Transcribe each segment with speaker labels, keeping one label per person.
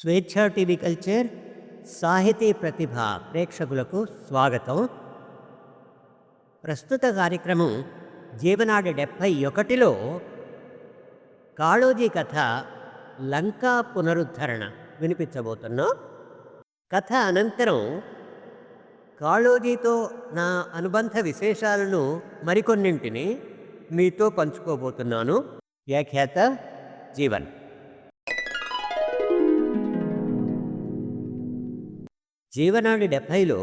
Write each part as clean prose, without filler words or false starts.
Speaker 1: స్వేచ్ఛా TV culture సాహితీ ప్రతిభ ప్రేక్షకులకు స్వాగతం. ప్రస్తుత కార్యక్రమం జీవనాడి 71లో కాళోజీ కథ లంకా పునరుద్ధరణ వినిపించబోతున్నాం. కథ అనంతరం కాళోజీతో నా అనుబంధ విశేషాలను మరికొన్నింటిని మీతో పంచుకోబోతున్నాను. వ్యాఖ్యాత జీవన్. జీవనాడి 70లో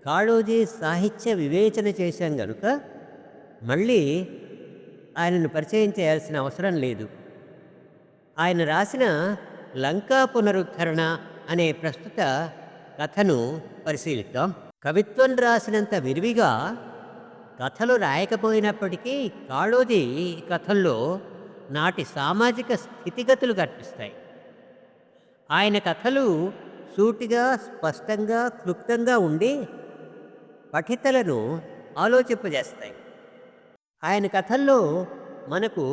Speaker 1: కాళోజీ సాహిత్య వివేచన చేశాం గనుక మళ్ళీ ఆయనను పరిచయం చేయాల్సిన అవసరం లేదు. ఆయన రాసిన లంకా పునరుద్ధరణ అనే ప్రస్తుత కథను పరిశీలిద్దాం. కవిత్వం రాసినంత విరివిగా కథలు రాయకపోయినప్పటికీ కాళోజీ కథల్లో నాటి సామాజిక స్థితిగతులు కనిపిస్తాయి. ఆయన కథలు సూటిగా, స్పష్టంగా, క్లుప్తంగా ఉండి పఠితలను ఆలోచింపజేస్తాయి. ఆయన కథల్లో మనకు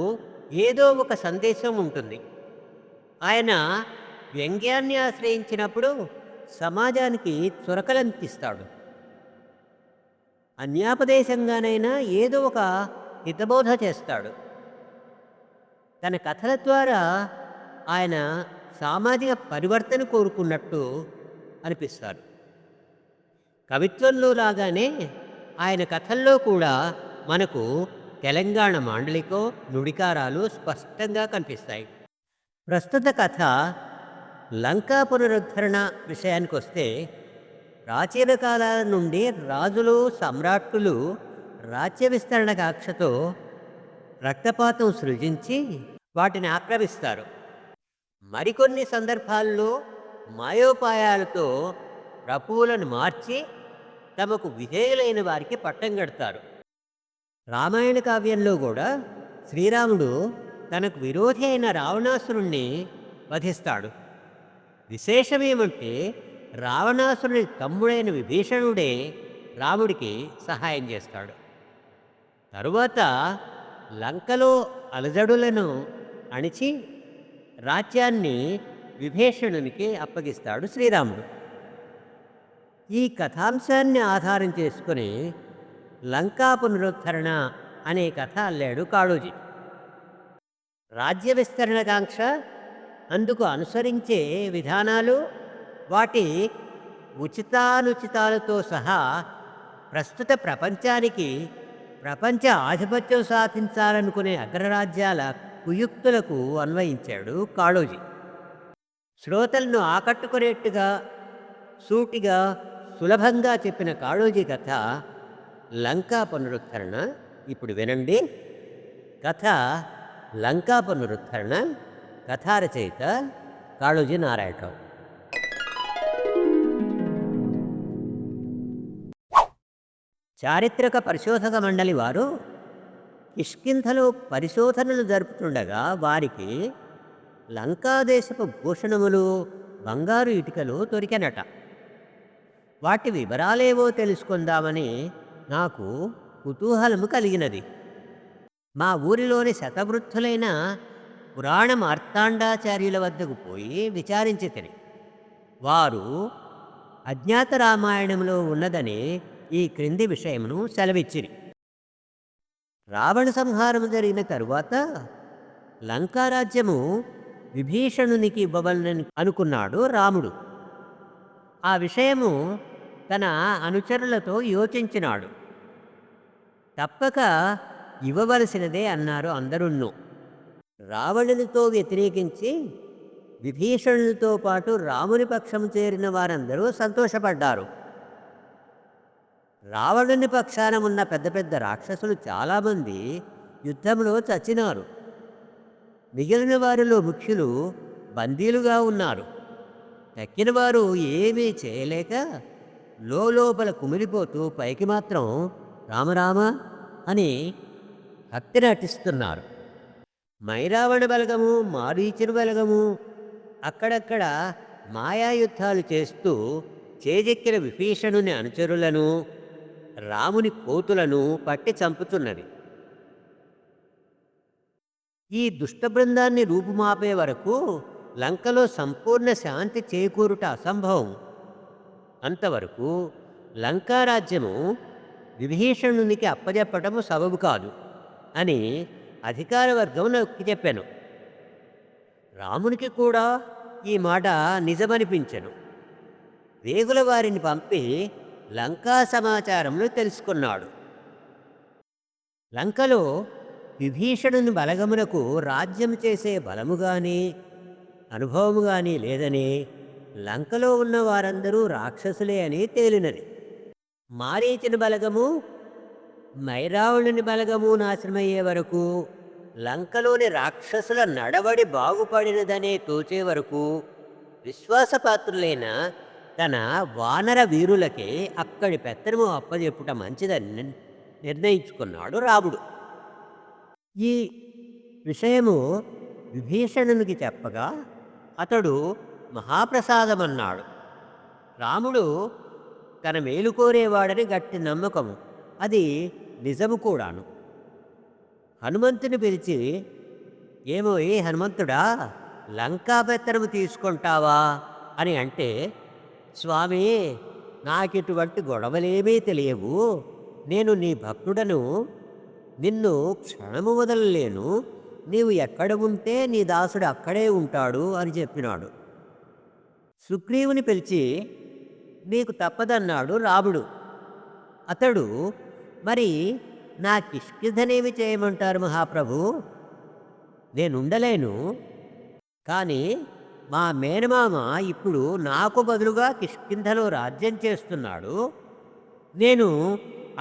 Speaker 1: ఏదో ఒక సందేశం ఉంటుంది. ఆయన వ్యంగ్యాన్ని ఆశ్రయించినప్పుడు సమాజానికి చురకలంటిస్తాడు. అన్యాపదేశంగానైనా ఏదో ఒక హితబోధ చేస్తాడు. తన కథల ద్వారా ఆయన సామాజిక పరివర్తన కోరుకున్నట్టు అనిపిస్తారు. కవిత్వంలో లాగానే ఆయన కథల్లో కూడా మనకు తెలంగాణ మాండలికం, నుడికారాలు స్పష్టంగా కనిపిస్తాయి. ప్రస్తుత కథ లంకా పునరుద్ధరణ విషయానికి వస్తే, ప్రాచీన కాలాల నుండి రాజులు, సమ్రాట్టులు రాజ్య విస్తరణ కాంక్షతో రక్తపాతం సృజించి వాటిని ఆక్రమిస్తారు. మరికొన్ని సందర్భాల్లో మాయోపాయాలతో ప్రభువులను మార్చి తమకు విధేయులైన వారికి పట్టం కడతారు. రామాయణ కావ్యంలో కూడా శ్రీరాముడు తనకు విరోధి అయిన రావణాసురుణ్ణి వధిస్తాడు. విశేషమేమంటే రావణాసురుని తమ్ముడైన విభీషణుడే రాముడికి సహాయం చేస్తాడు. తరువాత లంకలో అలజడులను అణిచి రాజ్యాన్ని విభీషణునికి అప్పగిస్తాడు శ్రీరాముడు. ఈ కథాంశాన్ని ఆధారం చేసుకుని లంకా పునరుద్ధరణ అనే కథ అల్లాడు కాళోజీ. రాజ్య విస్తరణకాంక్ష, అందుకు అనుసరించే విధానాలు, వాటి ఉచితానుచితాలతో సహా ప్రస్తుత ప్రపంచానికి ప్రపంచ ఆధిపత్యం సాధించాలనుకునే అగ్రరాజ్యాల కుయుక్తులకు అన్వయించాడు కాళోజీ. శ్రోతలను ఆకట్టుకునేట్టుగా, సూటిగా, సులభంగా చెప్పిన కాళోజీ కథ లంకా పునరుద్ధరణ ఇప్పుడు వినండి. కథ లంకా పునరుద్ధరణ. కథారచయిత కాళోజీ నారాయణరావు. చారిత్రక పరిశోధక మండలి వారు కిష్కింధలో పరిశోధనలు జరుపుతుండగా వారికి లంకాదేశపు భూషణములు, బంగారు ఇటుకలు దొరికెనట. వాటి వివరాలేవో తెలుసుకుందామని నాకు కుతూహలము కలిగినది. మా ఊరిలోని శతవృద్ధులైన పురాణ మార్తాండాచార్యుల వద్దకు పోయి విచారించి తిని, వారు అజ్ఞాత రామాయణంలో ఉన్నదని ఈ క్రింది విషయమును సెలవిచ్చిరి. రావణ సంహారము జరిగిన తరువాత లంకారాజ్యము విభీషణునికి ఇవ్వవలనని అనుకున్నాడు రాముడు. ఆ విషయము తన అనుచరులతో యోచించినాడు. తప్పక ఇవ్వవలసినదే అన్నారు అందరున్నూ. రావణునితో వ్యతిరేకించి విభీషణునితో పాటు రాముని పక్షము చేరిన వారందరూ సంతోషపడ్డారు. రావణుని పక్షాన ఉన్న పెద్ద పెద్ద రాక్షసులు చాలామంది యుద్ధంలో చచ్చినారు. మిగిలిన వారిలో ముఖ్యులు బందీలుగా ఉన్నారు. తక్కిన వారు ఏమీ చేయలేక లోపల కుమిలిపోతూ పైకి మాత్రం రామరామ అని భక్తి నటిస్తున్నారు. మైరావణ బలగము, మారీచుని బలగము అక్కడక్కడ మాయాయుద్ధాలు చేస్తూ చేజెక్కిన విభీషణుని అనుచరులను, రాముని కోతులను పట్టి చంపుతున్నది. ఈ దుష్ట బృందాన్ని రూపుమాపే వరకు లంకలో సంపూర్ణ శాంతి చేకూరుట అసంభవం. అంతవరకు లంకారాజ్యము విభీషణునికి అప్పజెప్పటము సబబు కాదు అని అధికార వర్గం నొక్కి చెప్పాను. రామునికి కూడా ఈ మాట నిజమనిపించెను. వేగుల వారిని పంపి లంకా సమాచారములు తెలుసుకున్నాడు. లంకలో విభీషణుని బలగమునకు రాజ్యం చేసే బలము గాని అనుభవము గాని లేదని, లంకలో ఉన్న వారందరూ రాక్షసులే అని తేలినది. మారీచుని బలగము మైరావణుని బలగము నాశనమయ్యే వరకు, లంకలోని రాక్షసుల నడవడి బాగుపడినదనే తోచే వరకు విశ్వాసపాత్రులైన తన వానర వీరులకే అక్కడి పెత్తనము అప్పజెప్పుట మంచిదని నిర్ణయించుకున్నాడు రాముడు. ఈ విషయము విభీషణునికి చెప్పగా అతడు మహాప్రసాదమన్నాడు. రాముడు తన మేలు కోరేవాడని గట్టి నమ్మకము, అది నిజము కూడాను. హనుమంతుని పిలిచి, ఏమో ఏ హనుమంతుడా, లంకా పెత్తనము తీసుకుంటావా అని అంటే, స్వామి, నాకిటువంటి గొడవలేమీ తెలియవు, నేను నీ భక్తుడను, నిన్ను క్షణము వదలలేను, నీవు ఎక్కడ ఉంటే నీ దాసుడు అక్కడే ఉంటాడు అని చెప్పినాడు. సుగ్రీవుని పిలిచి, నీకు తప్పదన్నాడు రాముడు. అతడు, మరి నా కిష్కింధనేమి చేయమంటారు మహాప్రభు, నేనుండలేను, కానీ మా మేనమామ ఇప్పుడు నాకు బదులుగా కిష్కింధలో రాజ్యం చేస్తున్నాడు, నేను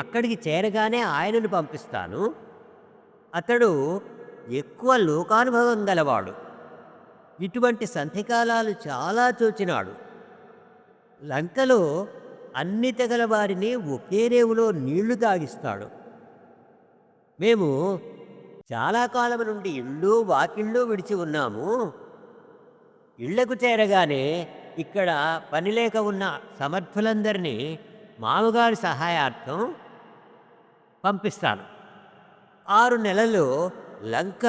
Speaker 1: అక్కడికి చేరగానే ఆయనను పంపిస్తాను. అతడు ఎక్కువ లోకానుభవం గలవాడు, ఇటువంటి సంధికాలాలు చాలా చూచినాడు. లంకలో అన్ని తెగల వారిని ఒకే రేవులో నీళ్లు తాగిస్తాడు. మేము చాలా కాలం నుండి ఇళ్ళు వాకిళ్ళు విడిచి ఉన్నాము. ఇళ్లకు చేరగానే ఇక్కడ పనిలేక ఉన్న సమర్థులందరినీ మామగారి సహాయార్థం పంపిస్తాను. 6 నెలల్లో లంక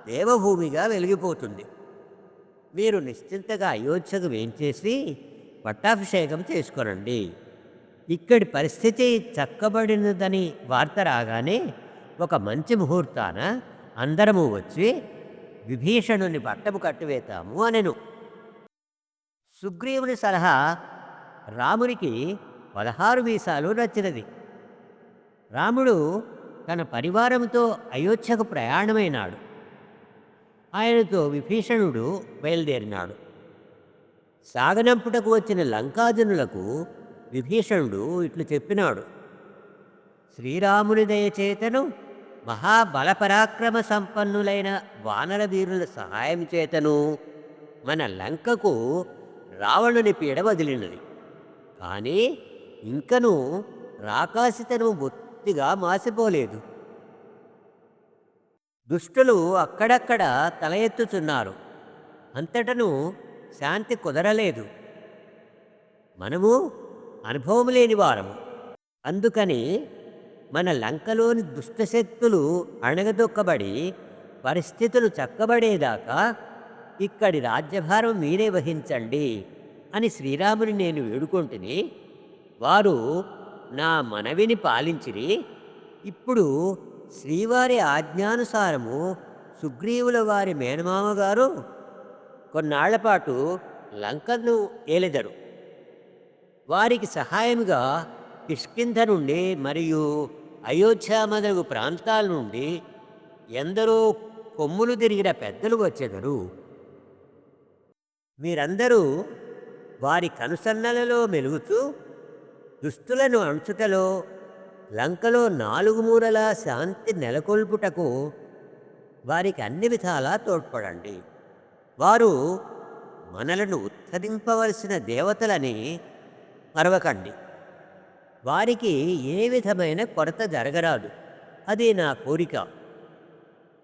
Speaker 1: దేవభూమిగా వెలిగిపోతుంది. మీరు నిశ్చింతగా అయోధ్యకు వేంచేసి పట్టాభిషేకం చేసుకొనండి. ఇక్కడి పరిస్థితి చక్కబడినదని వార్త రాగానే ఒక మంచి ముహూర్తాన అందరము వచ్చి విభీషణుని పట్టము కట్టివేతాము అనెను. సుగ్రీవుని సలహా రామునికి 16 వీసాలు నచ్చినది. రాముడు తన పరివారంతో అయోధ్యకు ప్రయాణమైనాడు. ఆయనతో విభీషణుడు బయలుదేరినాడు. సాగనంపుటకు వచ్చిన లంకాజనులకు విభీషణుడు ఇట్లు చెప్పినాడు: శ్రీరాముని దయచేతను మహాబలపరాక్రమ సంపన్నులైన వానర వీరుల సహాయం చేతను మన లంకకు రావణుని పీడ వదిలినది. కానీ ఇంకనూ రాకాసితనం బొత్తిగా మాసిపోలేదు. దుష్టులు అక్కడక్కడ తల ఎత్తుతున్నారు. అంతటను శాంతి కుదరలేదు. మనము అనుభవం లేని వారము. అందుకని మన లంకలోని దుష్టశక్తులు అణగదొక్కబడి పరిస్థితులు చక్కబడేదాకా ఇక్కడి రాజ్యభారం మీరే వహించండి అని శ్రీరాముని నేను వేడుకొంటిని. వారు నా మనవిని పాలించిరి. ఇప్పుడు శ్రీవారి ఆజ్ఞానుసారము సుగ్రీవుల వారి మేనమామగారు కొన్నాళ్లపాటు లంకను ఏలెదరు. వారికి సహాయముగా కిష్కింధ నుండి మరియు అయోధ్య మొదలగు ప్రాంతాల నుండి ఎందరో కొమ్ములు తిరిగిన పెద్దలు వచ్చెదరు. మీరందరూ వారి కనుసన్నలలో మెలుగుతూ దుస్తులను అణుచుటలో, లంకలో 4 మూలలా శాంతి నెలకొల్పుటకు వారికి అన్ని విధాలా తోడ్పడండి. వారు మనలను ఉద్ధరింపవలసిన దేవతలని మరవకండి. వారికి ఏ విధమైన కొరత జరగరాదు. అది నా కోరిక.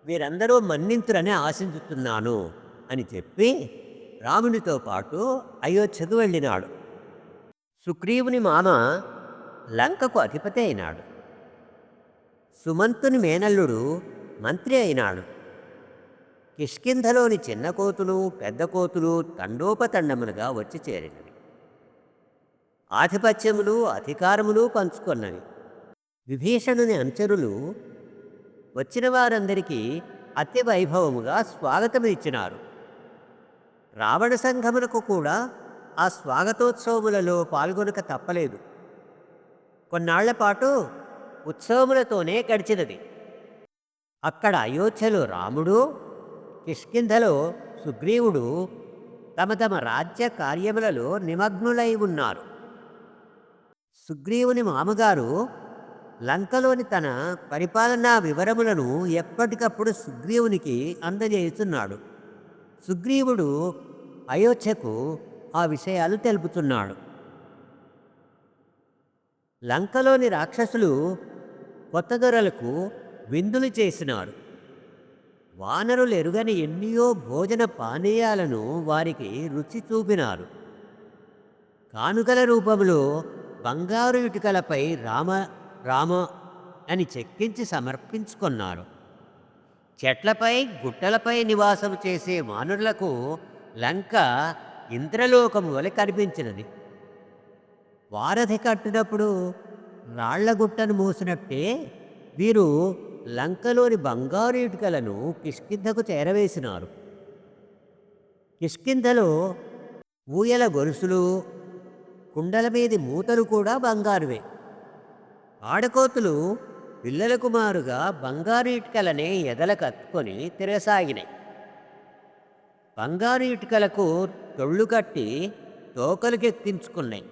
Speaker 1: మీరందరూ మన్నింతురని ఆశించుతున్నాను అని చెప్పి రామునితో పాటు అయోధ్యకు వెళ్ళినాడు. సుగ్రీవుని మామ లంకకు అధిపతి అయినాడు. సుమంతుని మేనల్లుడు మంత్రి అయినాడు. కిష్కింధలోని చిన్న కోతులు పెద్ద కోతులు తండోపతండములుగా వచ్చి చేరినవి. ఆధిపత్యములు అధికారములు పంచుకొన్నవి. విభీషణుని అనుచరులు వచ్చిన వారందరికీ అతి వైభవముగా స్వాగతం ఇచ్చినారు. రావణ సంఘమునకు కూడా ఆ స్వాగతోత్సవములలో పాల్గొనక తప్పలేదు. కొన్నాళ్ల పాటు ఉత్సవములతోనే గడిచినది. అక్కడ అయోధ్యలో రాముడు, కిష్కింధలో సుగ్రీవుడు తమ తమ రాజ్య కార్యములలో నిమగ్నులై ఉన్నారు. సుగ్రీవుని మామగారు లంకలోని తన పరిపాలనా వివరములను ఎప్పటికప్పుడు సుగ్రీవునికి అందజేస్తున్నాడు. సుగ్రీవుడు అయోధ్యకు ఆ విషయాలు తెలుపుతున్నాడు. లంకలోని రాక్షసులు కొత్త దొరలకు విందులు చేసినారు. వానరులు ఎరుగని ఎన్నో భోజన పానీయాలను వారికి రుచి చూపినారు. కానుకల రూపంలో బంగారు ఇటుకలపై రామ రామ అని చెక్కించి సమర్పించుకున్నారు. చెట్లపై గుట్టలపై నివాసం చేసే వానరులకు లంక ఇంద్రలోకము వలె కనిపించినది. వారధి కట్టినప్పుడు రాళ్లగుట్టను మూసినట్టే వీరు లంకలోని బంగారు ఇటుకలను కిష్కింధకు చేరవేసినారు. కిష్కింధలో ఊయల గొలుసులు, కుండల మీది మూతలు కూడా బంగారువే. ఆడకోతులు పిల్లలకు మారుగా బంగారు ఇటుకలనే ఎదలకు అత్తుకొని తిరగసాగినాయి. బంగారు ఇటుకలకు తొళ్ళు కట్టి తోకలకెక్కించుకున్నాయి.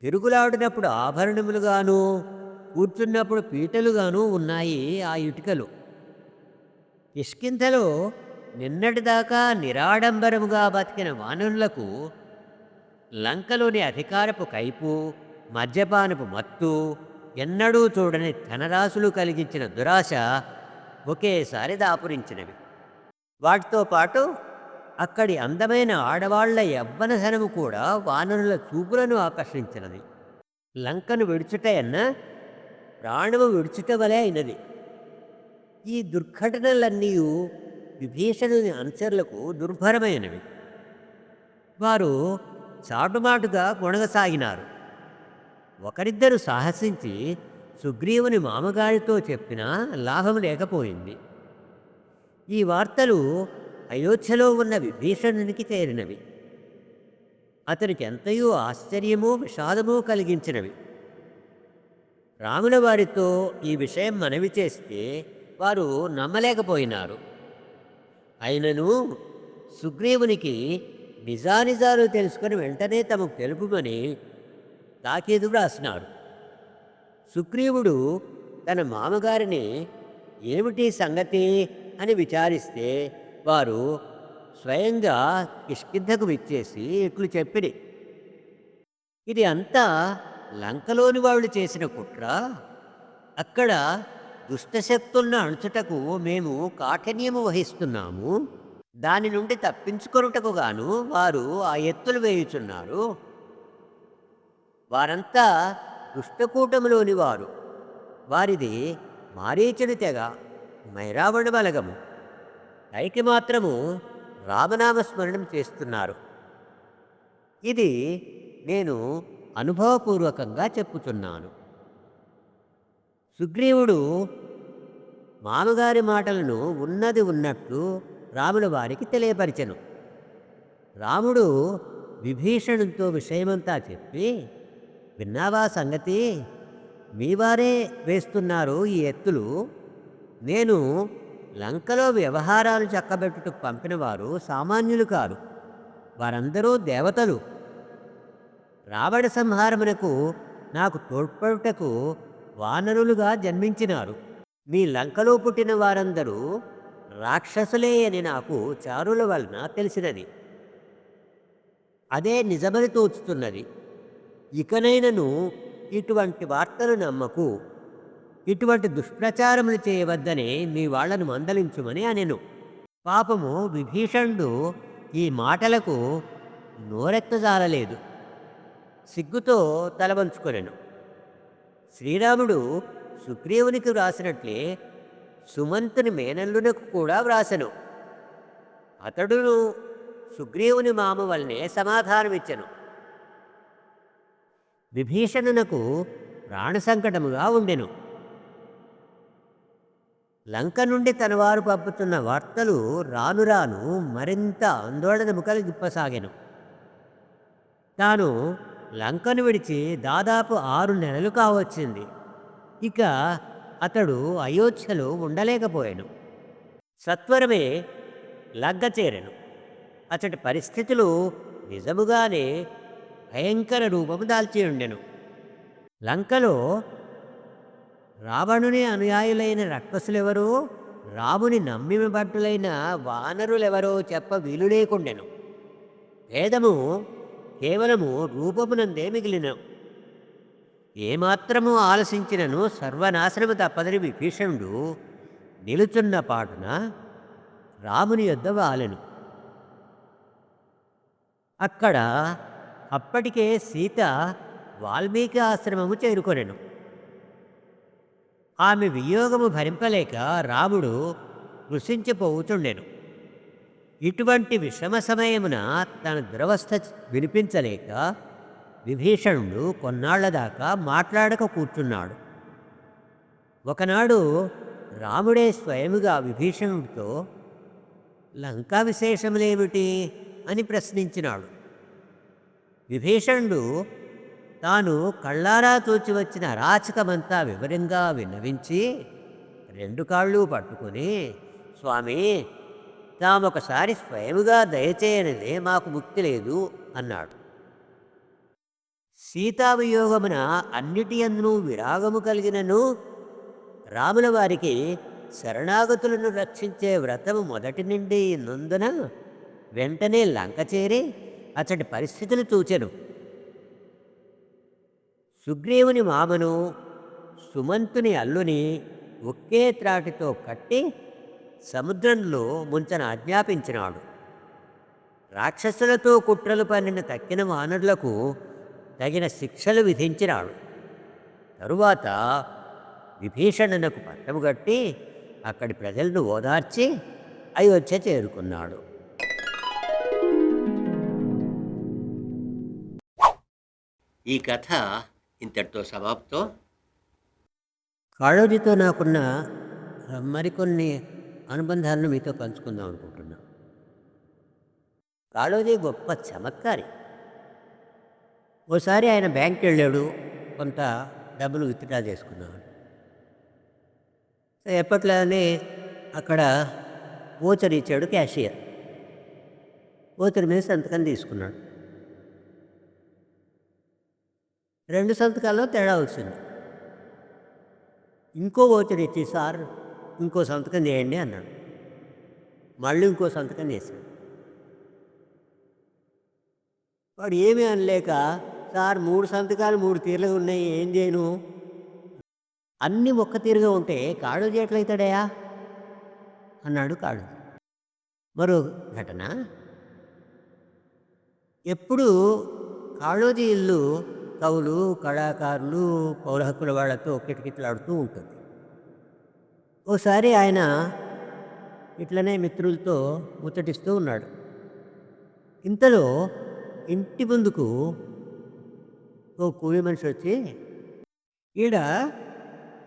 Speaker 1: తిరుగులాడినప్పుడు ఆభరణములుగాను, కూర్చున్నప్పుడు పీటలుగాను ఉన్నాయి ఆ ఇటుకలు. కిష్కింధలో నిన్నటిదాకా నిరాడంబరముగా బతికిన వానరులకు లంకలోని అధికారపు కైపు, మద్యపానపు మత్తు, ఎన్నడూ చూడని ధనరాశులు కలిగించిన దురాశ ఒకేసారి దాపురించినవి. వాటితో పాటు అక్కడి అందమైన ఆడవాళ్ల యవ్వనధనము కూడా వానరుల చూపులను ఆకర్షించినది. లంకను విడుచుటయన్న ప్రాణము విడుచుట వలె అయినది. ఈ దుర్ఘటనలన్నీ విభీషణుని అనుచరులకు దుర్భరమైనవి. వారు చాటుమాటుగా కొనగసాగినారు. ఒకరిద్దరు సాహసించి సుగ్రీవుని మామగారితో చెప్పినా లాభం లేకపోయింది. ఈ వార్తలు అయోధ్యలో ఉన్న విభీషణునికి చేరినవి. అతనికి ఎంతయో ఆశ్చర్యము విషాదము కలిగించినవి. రాముల వారితో ఈ విషయం మనవి చేస్తే వారు నమ్మలేకపోయినారు. అయినను సుగ్రీవునికి నిజానిజాలు తెలుసుకొని వెంటనే తమకు తెలుపుమని తాకీదు వ్రాసినారు. సుగ్రీవుడు తన మామగారిని ఏమిటి సంగతి అని విచారిస్తే వారు స్వయంగా కిష్కింధకు విచ్చేసి ఇట్లు చెప్పిరి. ఇది అంతా లంకలోని వాళ్ళు చేసిన కుట్ర. అక్కడ దుష్టశక్తులను అణుచుటకు మేము కాఠిన్యము వహిస్తున్నాము. దాని నుండి తప్పించుకొనుటకు గాను వారు ఆ ఎత్తులు వేయుచున్నారు. వారంతా దుష్టకూటములోని వారు. వారిది మారీచుని తెగ, మైరావణ బలగము. పైకి మాత్రము రామనామస్మరణం చేస్తున్నారు. ఇది నేను అనుభవపూర్వకంగా చెప్పుచున్నాను. సుగ్రీవుడు మామగారి మాటలను ఉన్నది ఉన్నట్లు రాముల వారికి తెలియపరిచెను. రాముడు విభీషణునితో విషయమంతా చెప్పి, విన్నావా సంగతి? మీవారే వేస్తున్నారు ఈ ఎత్తులు. నేను లంకలో వ్యవహారాలు చక్కబెట్టుటకు పంపినవారు సామాన్యులు కారు. వారందరూ దేవతలు. రావణ సంహారమునకు నాకు తోడ్పడుటకు వానరులుగా జన్మించినారు. మీ లంకలో పుట్టిన వారందరూ రాక్షసులే అని నాకు చారుల వలన తెలిసినది. అదే నిజమని తోచుతున్నది. ఇకనైనను ఇటువంటి వార్తలు నమ్మకు. ఇటువంటి దుష్ప్రచారములు చేయవద్దని మీ వాళ్లను మందలించుమని అనెను. పాపము విభీషణుడు ఈ మాటలకు నోరెత్తజాలలేదు. సిగ్గుతో తలవంచుకొనెను. శ్రీరాముడు సుగ్రీవునికి వ్రాసినట్లే సుమంతుని మేనల్లునకు కూడా వ్రాసెను. అతడును సుగ్రీవుని మామ వల్లనే సమాధానమిచ్చెను. విభీషణునకు ప్రాణ సంకటముగా ఉండెను. లంక నుండి తన వారు పంపుతున్న వార్తలు రాను రాను మరింత ఆందోళనము కలిగిప్పసాగెను. తాను లంకను విడిచి దాదాపు 6 నెలలు కావచ్చింది. ఇక అతడు అయోధ్యలో ఉండలేకపోయాను. సత్వరమే లంక చేరెను. అతడి పరిస్థితులు నిజముగానే భయంకర రూపము దాల్చి ఉండెను. లంకలో రావణుని అనుయాయులైన రక్కసులెవరో, రాముని నమ్మిబట్టులైన వానరులెవరో చెప్ప వీలు లేకుండెను. భేదము కేవలము రూపమునందే మిగిలిన. ఏమాత్రము ఆలసించినను సర్వనాశనము తప్పదని విభీషణుడు నిలుచున్న పాటున రాముని యొద్ద వాలెను. అక్కడ అప్పటికే సీత వాల్మీకి ఆశ్రమము చేరుకొనెను. ఆమె వియోగము భరింపలేక రాముడు కృషించిపోవుచుండెను. ఇటువంటి విషమ సమయమున తన దురవస్థ వినిపించలేక విభీషణుడు కొన్నాళ్ల దాకా మాట్లాడక కూర్చున్నాడు. ఒకనాడు రాముడే స్వయముగా విభీషణుడితో లంకా విశేషములేమిటి అని ప్రశ్నించినాడు. విభీషణుడు తాను కళ్ళారా తోచి వచ్చిన అరాచకమంతా వివరంగా విన్నవించి 2 కాళ్ళు పట్టుకొని, స్వామి, తామొకసారి స్వయముగా దయచేయనిదే మాకు ముక్తి లేదు అన్నాడు. సీతావియోగమున అన్నిటి యందును విరాగము కలిగినను రాముల వారికి శరణాగతులను రక్షించే వ్రతము మొదటి నుండి నందున వెంటనే లంక చేరి అతడి పరిస్థితిని చూచెను. సుగ్రీవుని మామను సుమంతుని అల్లుని ఒకే త్రాటితో కట్టి సముద్రంలో ముంచన ఆజ్ఞాపించినాడు. రాక్షసులతో కుట్రలు పన్నిన తక్కిన వానరులకు తగిన శిక్షలు విధించినాడు. తరువాత విభీషణునకు పట్టము కట్టి అక్కడి ప్రజలను ఓదార్చి అయోధ్య చేరుకున్నాడు. ఈ కథ ఇంతటితో సమాప్తం. కాళోజీతో నాకున్న మరికొన్ని అనుబంధాలను మీతో పంచుకుందాం అనుకుంటున్నా. కాళోజీ గొప్ప చమత్కారి. ఓసారి ఆయన బ్యాంక్కి వెళ్ళాడు, కొంత డబ్బులు విత్డ్రా చేసుకున్నాడు. ఎప్పట్లానే అక్కడ ఓచర్ ఇచ్చాడు క్యాషియర్. ఓచర్ మీద సంతకం తీసుకున్నాడు. 2 సంతకాల్లో తేడా వచ్చింది. ఇంకో ఓచర్ ఇచ్చి, సార్ ఇంకో సంతకం చేయండి అన్నాడు. మళ్ళీ ఇంకో సంతకం చేశాడు. వాడు ఏమీ అనలేక, సార్ 3 సంతకాలు 3 తీరుగా ఉన్నాయి, ఏం చేయను, అన్నీ ఒక్క తీరుగా ఉంటే కాళోజీ ఎట్లయితాడయా అన్నాడు కాళోజీ. మరో ఘటన. ఎప్పుడు కాళోజీ ఇల్లు కవులు, కళాకారులు, పౌర హక్కుల వాళ్ళతో కిటకిటలాడుతూ ఉంటుంది. ఓసారి ఆయన ఇట్లనే మిత్రులతో ముచ్చటిస్తూ ఉన్నాడు. ఇంతలో ఇంటి ముందుకు ఓ కూలి మనిషి వచ్చి, ఈడ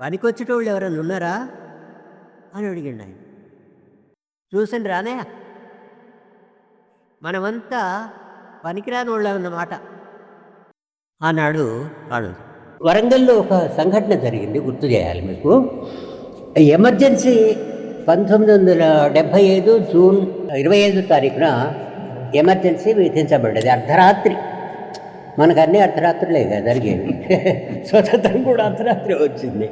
Speaker 1: పనికొచ్చేటోళ్ళు ఎవరైనా ఉన్నారా అని అడిగిండు. ఆయన చూసండి రానే, మనమంతా పనికిరాని వాళ్ళు అన్నమాట అన్నాడు కాళోజీ. వరంగల్లో ఒక సంఘటన జరిగింది, గుర్తు చేయాలి మీకు. ఎమర్జెన్సీ 1975 జూన్ 25 తారీఖున ఎమర్జెన్సీ విధించబడ్డది. అర్ధరాత్రి. మనకు అన్నీ అర్ధరాత్రులే కదా జరిగేవి. స్వతంత్రం కూడా అర్ధరాత్రి వచ్చింది.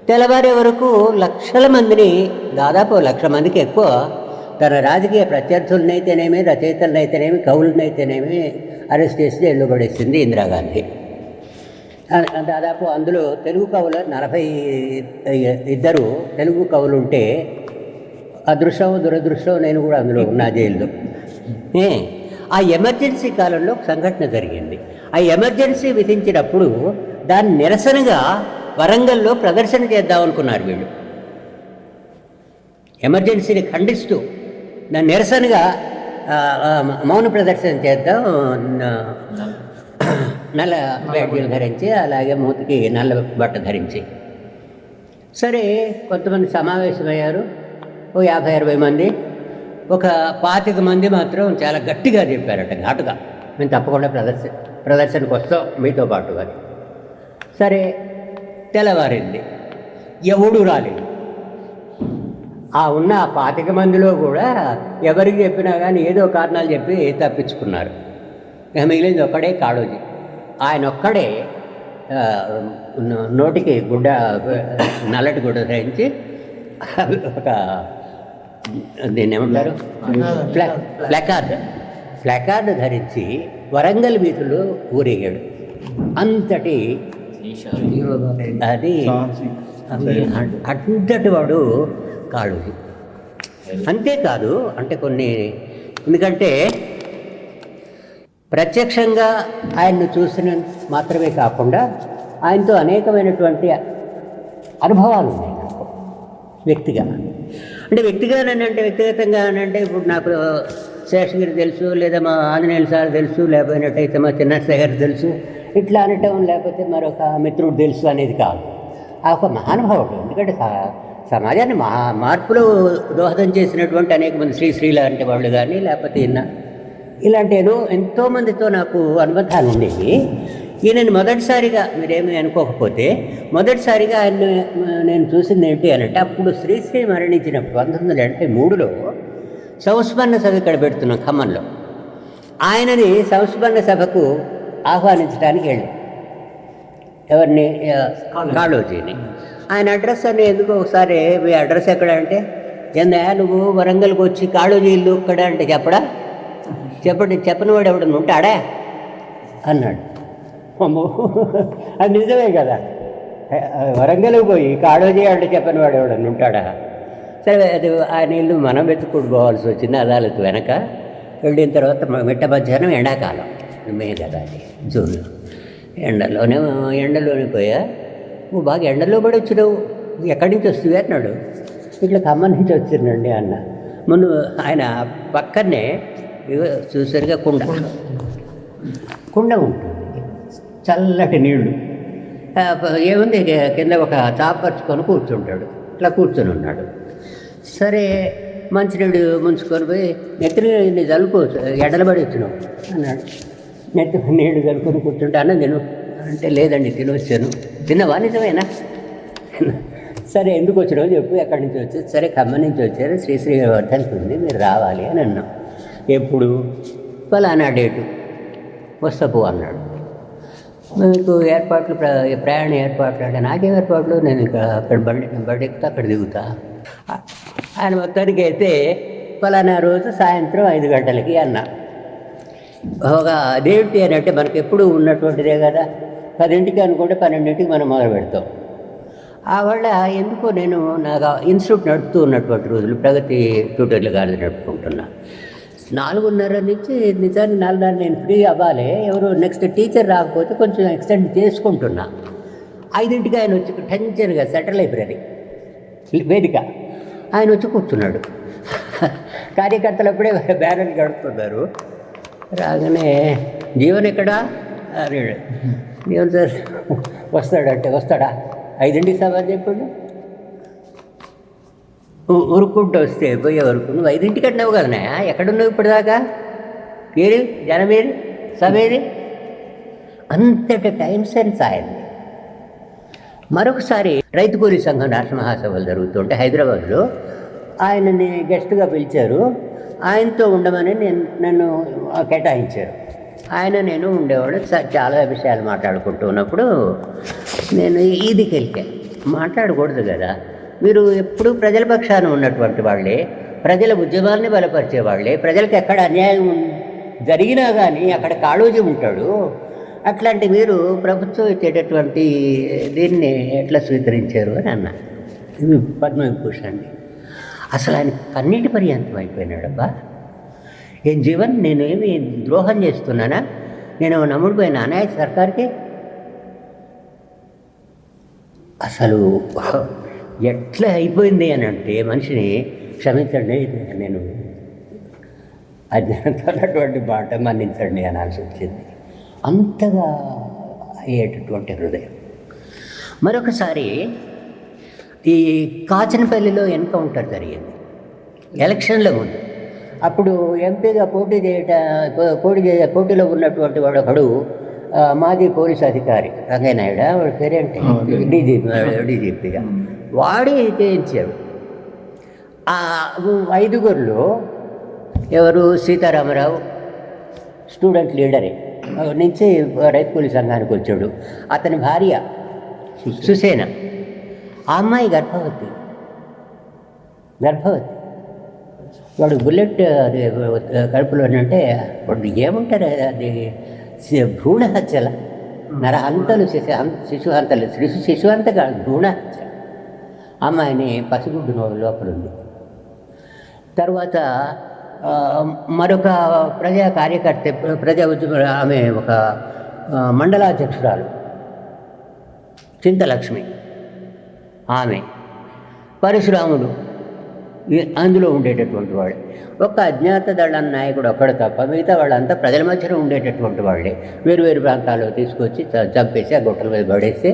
Speaker 1: తెల్లవారే వరకు లక్షల మందిని, దాదాపు 1,00,000 మందికి ఎక్కువ, తన రాజకీయ ప్రత్యర్థులనైతేనేమి, రచయితలనైతేనేమి, కవులనైతేనేమి అరెస్ట్ చేసి జైల్లో పడేసింది ఇందిరాగాంధీ. దాదాపు అందులో తెలుగు కవులు 42 తెలుగు కవులు ఉంటే, అదృష్టం దురదృష్టం నేను కూడా అందులో ఉన్నా జైల్లో. ఆ ఎమర్జెన్సీ కాలంలో ఒక సంఘటన జరిగింది. ఆ ఎమర్జెన్సీ విధించినప్పుడు దాన్ని నిరసనగా వరంగల్లో ప్రదర్శన చేద్దామనుకున్నారు వీళ్ళు. ఎమర్జెన్సీని ఖండిస్తూ దాన్ని నిరసనగా మౌన ప్రదర్శన చేద్దాం, నల్ల బ్యాడ్జీలు ధరించి, అలాగే మూతికి నల్ల బట్ట ధరించి. సరే, కొంతమంది సమావేశమయ్యారు. ఓ 50-60 మంది. ఒక 25 మంది మాత్రం చాలా గట్టిగా చెప్పారట, ఘాటుగా, మేము తప్పకుండా ప్రదర్శనకు వస్తాం మీతో పాటు అని. సరే, తెల్లవారింది, ఎవడు రాలేదు. ఉన్న 25 మందిలో కూడా ఎవరికి చెప్పినా కానీ ఏదో కారణాలు చెప్పి తప్పించుకున్నారు. మిగిలింది ఒక్కడే కాళోజీ. ఆయన ఒక్కడే నోటికి గుడ్డ, నల్లటి గుడ్డ ధరించి, ఒక దీన్ని ఏమంటారు, ప్లకార్డ్ ధరించి వరంగల్ వీధులు ఊరేగాడు. అంతటి అంతటి వాడు కాళోజీ. అంతేకాదు, అంటే కొన్ని, ఎందుకంటే ప్రత్యక్షంగా ఆయన్ను చూసిన మాత్రమే కాకుండా ఆయనతో అనేకమైనటువంటి అనుభవాలు ఉన్నాయి నాకు వ్యక్తిగా. అంటే వ్యక్తిగతంగా అంటే ఇప్పుడు నాకు శేషగిరి తెలుసు, లేదా మా ఆంజనేయులు సార్ తెలుసు, లేకపోయినట్టయితే మా చిన్నయ్య గారు తెలుసు, ఇట్లా అనటం, లేకపోతే మరొక మిత్రుడు తెలుసు అనేది కాదు. ఆ ఒక మహానుభావుడు. ఎందుకంటే సమాజాన్ని మార్పులో దోహదం చేసినటువంటి అనేక మంది శ్రీ లాంటి వాళ్ళు కానీ, లేకపోతే ఇలాంటి ఎంతోమందితో నాకు అనుబంధాలు ఉండేవి. ఈయనని మొదటిసారిగా, మీరేమీ అనుకోకపోతే, మొదటిసారిగా ఆయన నేను చూసింది ఏంటి అని అంటే, అప్పుడు శ్రీశ్రీ మరణించినప్పుడు 1983లో సంస్మరణ సభ ఇక్కడ పెడుతున్నాం ఖమ్మంలో. ఆయనని సంస్మరణ సభకు ఆహ్వానించడానికి వెళ్ళాం. ఎవరిని? కాళోజీని. ఆయన అడ్రస్ అని ఎందుకు ఒకసారి, మీ అడ్రస్ ఎక్కడ అంటే, ఏందా నువ్వు వరంగల్కి వచ్చి కాళోజీ ఇల్లు ఇక్కడ అంటే చెప్పని వాడు ఎవడన్నా ఉంటాడా అన్నాడు. అమ్మో, అది నిజమే కదా. వరంగల్కి పోయి కాళోజీ అంటే చెప్పని వాడు ఎవడన్నా ఉంటాడా? సరే, అది ఆయన ఇల్లు మనం వెతుక్కుని పోవాల్సి వచ్చింది అదాలత్ వెనక. వెళ్ళిన తర్వాత మిట్ట మధ్యాహ్నం ఎండాకాలం, మే కదా అది, జూన్లో. ఎండలోనే పోయా. నువ్వు బాగా ఎండలో పడి వచ్చినావు, ఎక్కడి నుంచి వస్తుంది అన్నాడు. ఇట్లా ఖమ్మం నుంచి వచ్చిందండి అన్న. ముందు ఆయన పక్కనే చూసరిగా కుండ ఉంటుంది, చల్లటి నీళ్లు. ఏముంది, కింద ఒక చాపర్చుకొని కూర్చుంటాడు. ఇట్లా కూర్చొని ఉన్నాడు. సరే, మంచినీడు ముంచుకొని పోయి నెత్తిని జలుపుకోవచ్చు, ఎడలబడి వచ్చినావు అన్నాడు. నెత్తి నీళ్లు జలుపుకొని కూర్చుంటే, అన్న తిను అంటే, లేదండి తినొచ్చాను. తిన్నవా? నిజమేనా? సరే, ఎందుకు వచ్చినావు చెప్పు, ఎక్కడి నుంచి వచ్చారు? సరే, ఖమ్మం నుంచి వచ్చారు, శ్రీశ్రీ వర్ధన్కి ఉంది, మీరు రావాలి అని అన్నాం. ఎప్పుడు? ఫలానా డేటు, వస్తపు అన్నాడు. మీకు ఏర్పాట్లు, ప్రయాణ ఏర్పాట్లు అంటే, నాకేం ఏర్పాట్లు, నేను అక్కడ బండి ఎక్కుతా, అక్కడ దిగుతా. ఆయన మొత్తానికి అయితే ఫలానా రోజు సాయంత్రం 5 గంటలకి అన్నా. ఒక అదేంటి అని అంటే, మనకి ఎప్పుడు ఉన్నటువంటిదే కదా. 10ంటికి అనుకుంటే 12ంటికి మనం మొదలు పెడతాం. ఆ వల్ల ఎందుకో నేను నాకు ఇన్స్టిట్యూట్ నడుపుతూ ఉన్నటువంటి రోజులు, ప్రగతి ట్యూటర్లు గారిది నడుపుకుంటున్నా. 4:30 నుంచి నిజాన్ని 4:30 నేను ఫ్రీ అవ్వాలి. ఎవరు నెక్స్ట్ టీచర్ రాకపోతే కొంచెం ఎక్స్టెండ్ చేసుకుంటున్నా. 5ంటికి ఆయన వచ్చి టెన్షన్గా సెంట్రల్ లైబ్రరీ వేదిక ఆయన వచ్చి కూర్చున్నాడు. కార్యకర్తలు అప్పుడే బ్యానర్లు గడుపుతున్నారు. రాగానే, జీవన్ ఎక్కడా అన్నాడు. జీవన్ సార్ వస్తాడంటే, వస్తాడా? 5ంటికి సభ చెప్పాడు. ఉరుక్కుంటూ వస్తే పోయే వరకు, నువ్వు 5ంటికి అన్నావు కదనా, ఎక్కడున్నావు ఇప్పటిదాకా? ఏది జనమేది, సభేది? అంతటి టైం సెన్స్ ఆయన్ని. మరొకసారి రైతు కూలీ సంఘం రాష్ట్ర మహాసభలు జరుగుతుంటే హైదరాబాద్లో ఆయనని గెస్ట్గా పిలిచారు. ఆయనతో ఉండమని నన్ను కేటాయించారు. నేను ఉండేవాడు. చాలా విషయాలు మాట్లాడుకుంటూ ఉన్నప్పుడు నేను ఈదికి వెళ్తే, మాట్లాడకూడదు కదా, మీరు ఎప్పుడూ ప్రజల పక్షాన ఉన్నటువంటి వాళ్ళే, ప్రజల ఉద్యమాల్ని బలపరిచేవాళ్ళే, ప్రజలకు ఎక్కడ అన్యాయం జరిగినా కానీ అక్కడ కాళోజీ ఉంటాడు. అట్లాంటి మీరు ప్రభుత్వం ఇచ్చేటటువంటి దీన్ని ఎట్లా స్వీకరించారు అని అన్నా. ఇది పద్మవిభూషణ్. అసలు ఆయన కన్నీటి పర్యంతం అయిపోయినాడబ్బా. ఏం జీవన్, నేనేమి ద్రోహం చేస్తున్నానా? నేను నమ్ముడిపోయిన అనాయ సర్కార్కి? అసలు ఎట్లా అయిపోయింది అని అంటే, మనిషిని క్షమించండి, నేను అజ్ఞానంతో అన్నటువంటి మాట మన్నించండి అనాల్సి వచ్చింది. అంతగా అయ్యేటటువంటి హృదయం. మరొకసారి ఈ కాచనపల్లిలో ఎన్కౌంటర్ జరిగింది ఎలక్షన్ల ముందు. అప్పుడు ఎంపీగా పోటీలో ఉన్నటువంటి వాడు ఒకడు మాజీ పోలీస్ అధికారి రంగనాయుడు, వాడి పేరేంటి, డీజీపీగా వాడి చేయించాడు. ఆ 5గురిలో ఎవరు, సీతారామరావు స్టూడెంట్ లీడరే నుంచి రైతు కూలీ సంఘానికి వచ్చాడు. అతని భార్య సుసేన, ఆ అమ్మాయి గర్భవతి. వాడు బుల్లెట్ అది కడుపులోనంటే వాడు ఏమంటారు, అది భ్రూణ హత్యల, నరహంతలు, శిశుహంత కాదు, భ్రూణ హత్య. అమ్మాయిని పసిగుడ్డు లోపల ఉంది. తర్వాత మరొక ప్రజా కార్యకర్త, ప్రజా ఉద్యమ, ఆమె ఒక మండలాధ్యక్షురాలు చింతలక్ష్మి, ఆమె పరశురాముడు అందులో ఉండేటటువంటి వాడే. ఒక అజ్ఞాత దళ నాయకుడు ఒక్కడు తప్ప మిగతా వాళ్ళంతా ప్రజల మధ్యలో ఉండేటటువంటి వాళ్ళే. వేరు ప్రాంతాల్లో తీసుకొచ్చి చంపేసి ఆ గుట్టల మీద పడేస్తే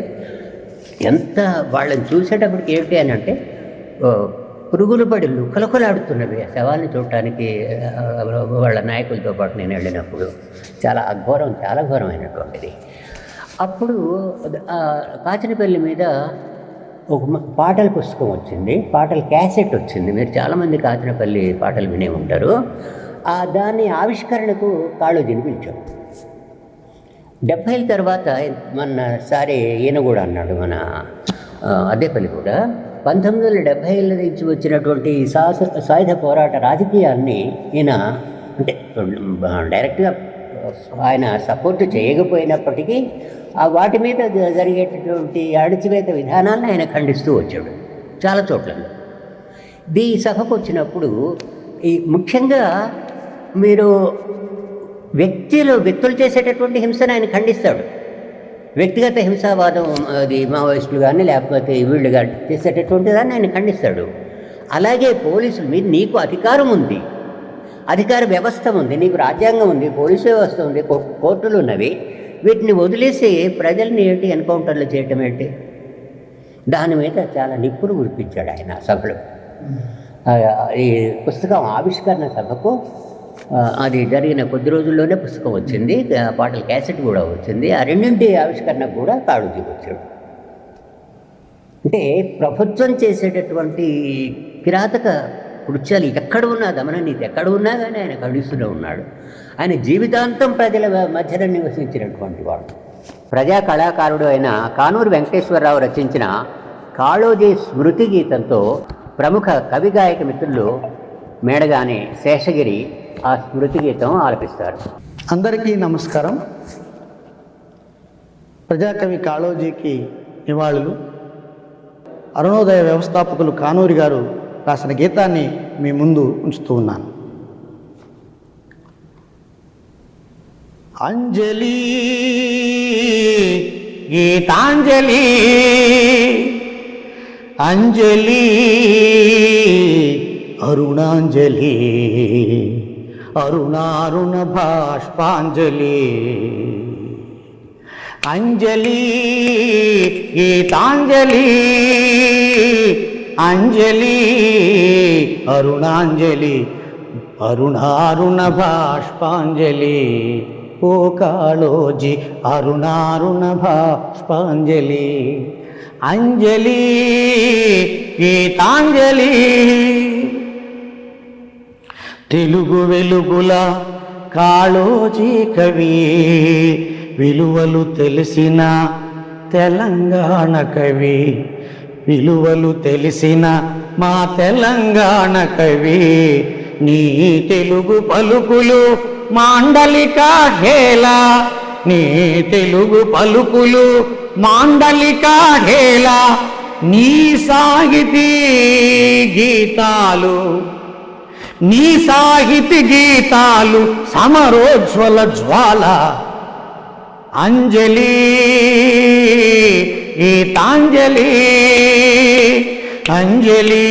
Speaker 1: ఎంత వాళ్ళని చూసేటప్పటికి ఏమిటి అని అంటే పురుగులు పడి లుక్కలుకలాడుతున్నవి ఆ శవాన్ని చూడటానికి. వాళ్ళ నాయకులతో పాటు నేను వెళ్ళినప్పుడు చాలా ఘోరమైనటువంటిది. అప్పుడు కాచనపల్లి మీద ఒక పాటల పుస్తకం వచ్చింది, పాటల క్యాసెట్ వచ్చింది. మీరు చాలామంది కాచనపల్లి పాటలు వినే ఉంటారు. దాన్ని ఆవిష్కరణకు కాళోజీని పిలిచాం. 70 తర్వాత మొన్నసారి ఈయన కూడా అన్నాడు, మన అద్దెపల్లి కూడా 1970 నుంచి వచ్చినటువంటి సాయుధ పోరాట రాజకీయాన్ని ఈయన అంటే డైరెక్ట్గా ఆయన సపోర్ట్ చేయకపోయినప్పటికీ వాటి మీద జరిగేటటువంటి అణచివేత విధానాలను ఆయన ఖండిస్తూ వచ్చాడు చాలా చోట్లలో. ఈ సభకు వచ్చినప్పుడు ముఖ్యంగా మీరు వ్యక్తులు చేసేటటువంటి హింసను ఆయన ఖండిస్తాడు. వ్యక్తిగత హింసావాదం, అది మావోయిస్టులు కానీ లేకపోతే వీళ్ళు కానీ చేసేటటువంటి దాన్ని ఆయన ఖండిస్తాడు. అలాగే పోలీసులు మీద నీకు అధికారం ఉంది, అధికార వ్యవస్థ ఉంది, నీకు రాజ్యాంగం ఉంది, పోలీసు వ్యవస్థ ఉంది, కోర్టులు ఉన్నవి. వీటిని వదిలేసి ప్రజల్ని ఏంటి ఎన్కౌంటర్లు చేయటం ఏంటి? దాని మీద చాలా నిప్పులు కురిపించాడు ఆయన సభలో. ఈ పుస్తకం ఆవిష్కరణ సభకు అది జరిగిన కొద్ది రోజుల్లోనే పుస్తకం వచ్చింది, పాటల క్యాసెట్ కూడా వచ్చింది. ఆ రెండింటి ఆవిష్కరణకు కూడా కాళోజీ వచ్చాడు. అంటే ప్రభుత్వం చేసేటటువంటి కిరాతక కృత్యాలు ఎక్కడ ఉన్నా, దమననీతి ఎక్కడ ఉన్నా కానీ ఆయన ఖండిస్తూనే ఉన్నాడు. ఆయన జీవితాంతం ప్రజల మధ్యన నివసించినటువంటి వాడు. ప్రజా కళాకారుడు అయిన కానూరు వెంకటేశ్వరరావు రచించిన కాళోజీ స్మృతి గీతంతో ప్రముఖ కవి గాయక మిత్రులు మేడగాని శేషగిరి ఆ స్మృతి గీతం ఆలపిస్తారు.
Speaker 2: అందరికీ నమస్కారం. ప్రజాకవి కాళోజీకి నివాళులు. అరుణోదయ వ్యవస్థాపకులు కానూరి గారు రాసిన గీతాన్ని మీ ముందు ఉంచుతూ ఉన్నాను. అంజలి గీతాంజలి, అంజలి అరుణాంజలి, అరుణారుణ భాష్పాంజలి, అంజలి గీతాంజలి, అంజలి అరుణాంజలి, అరుణారుణ భాష్పాంజలి. ఓ కాళోజీ అరుణారుణ భాష్పాంజలి, అంజలి గీతాంజలి. తెలుగు వెలుగుల కాళోజీ కవి, విలువలు తెలిసిన తెలంగాణ కవి, విలువలు తెలిసిన మా తెలంగాణ కవి. నీ తెలుగు పలుకులు మాండలిక హేళ, నీ తెలుగు పలుకులు మాండలిక హేళ. నీ సాహితీ గీతాలు, నీ సాహితీ గీతాలు సమరోజ్వల జ్వాల. అంజలి గీతాంజలి, అంజలి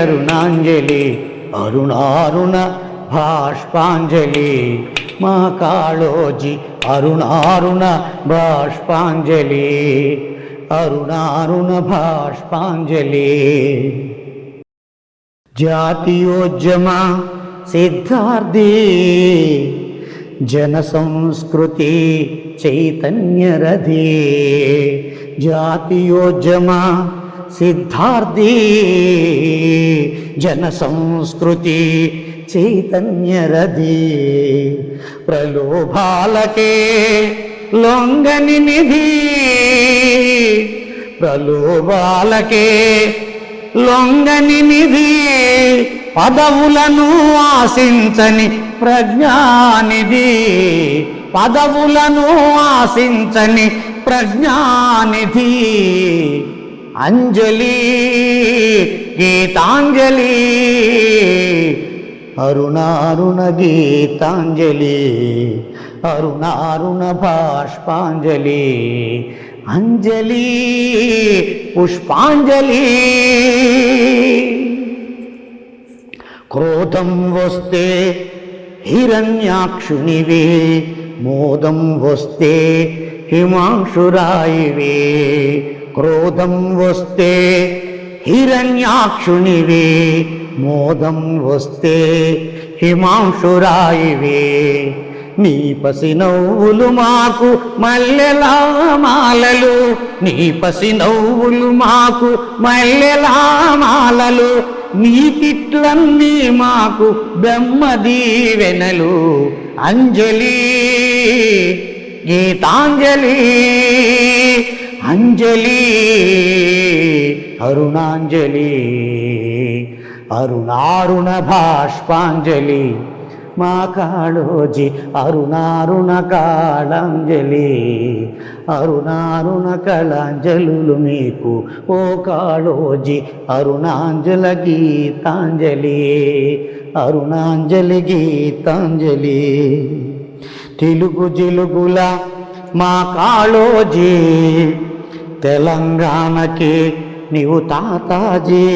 Speaker 2: అరుణాంజలి అరుణారుణ భాష్పాంజలి మా కాళోజీ అరుణారుణ భాష్పాంజలి అరుణారుణ భాష్పాంజలి జాతీయోద్యమ సిద్ధార్థి జన సంస్కృతి చైతన్యరథి జాతీయోద్యమ సిద్ధార్థి జన సంస్కృతి చైతన్యరథి ప్రలోభాలకే లొంగని నిధి ప్రలోభాలకే లొంగని నిధి పదవులను ఆశించని ప్రజ్ఞానిధి పదవులను ఆశించని ప్రజ్ఞానిధి అంజలి గీతాంజలి అరుణారుణ గీతాంజలి అరుణారుణ భాష్పాంజలి అంజలి పుష్పాంజలి క్రోధం వస్తే హిరణ్యాక్షునివే మోదం వస్తే హిమాంశురాయివే క్రోధం వస్తే హిరణ్యాక్షునివే మోదం వస్తే హిమాంశురాయివే నీ పసి నవ్వులు మాకు మల్లెలా మాలలు నీ పసి నవ్వులు మాకు మల్లెలా మాలలు నీ తిట్లన్నీ మాకు బ్రహ్మ దీవెనలు అంజలి గీతాంజలి అంజలి అరుణాంజలి అరుణారుణ భాష్పాంజలి మా కాళోజీ అరుణారుణ కాళాంజలి అరుణారుణ కళాంజలులు మీకు ఓ కాళోజీ అరుణాంజల గీతాంజలి అరుణాంజలి గీతాంజలి తెలుగు జిలుగుల మా కాళోజీ తెలంగాణకి నీవు తాతాజీ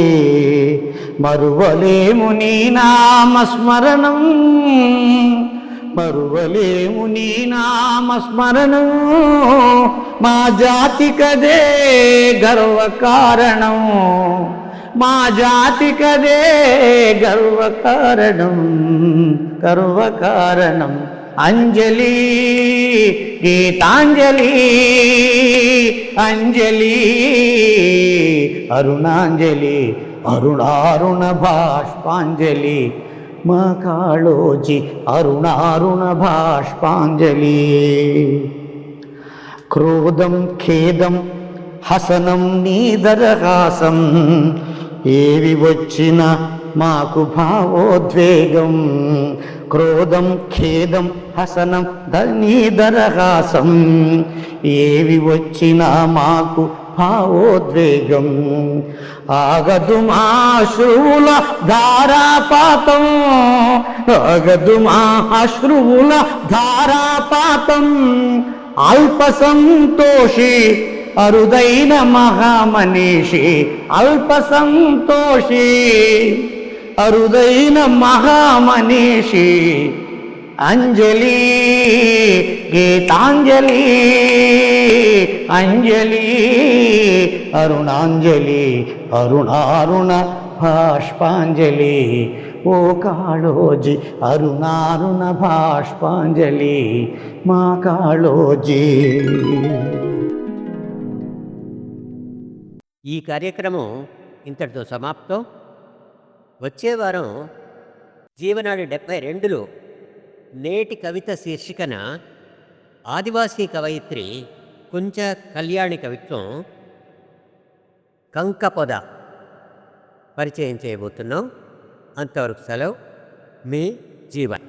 Speaker 2: మరువలేము నీ నామస్మరణం మరువలేము నీ నామస్మరణం మా జాతికదే గర్వకారణం మా జాతికదే గర్వకారణం గర్వకారణం అంజలి గీతాంజలి అంజలి అరుణాంజలి అరుణారుణ భాష్పాంజలి మా కాళోజీ అరుణారుణ భాష్పాంజలి క్రోధం ఖేదం హసనం నీదరహాసం ఏవి వచ్చినా మాకు భావోద్వేగం క్రోధం ఖేదం హసనం నీదరహాసం ఏవి వచ్చినా మాకు భావోద్వేగం ఆగదు మా అశ్రువుల ధారాపాతం ఆగదు మా అశ్రువుల ధారాపాతం అల్ప సంతోషి అరుదైన మహామనీషి అల్ప సంతోషి అరుదైన మహామనీషి అంజలి గీతాంజలి అంజలి అరుణాంజలి అరుణారుణ భాష్పాంజలి ఓ కాళోజీ అరుణారుణ భాష్పాంజలి మా కాళోజీ.
Speaker 1: ఈ కార్యక్రమం ఇంతటితో సమాప్తం. వచ్చే వారం జీవనాడి 72లో నేటి కవిత శీర్షికన ఆదివాసీ కవయిత్రి కుంచ కళ్యాణి కవిత్వం కంకపొద పరిచయం చేయబోతున్నాం. అంతవరకు సెలవు. మీ జీవన్.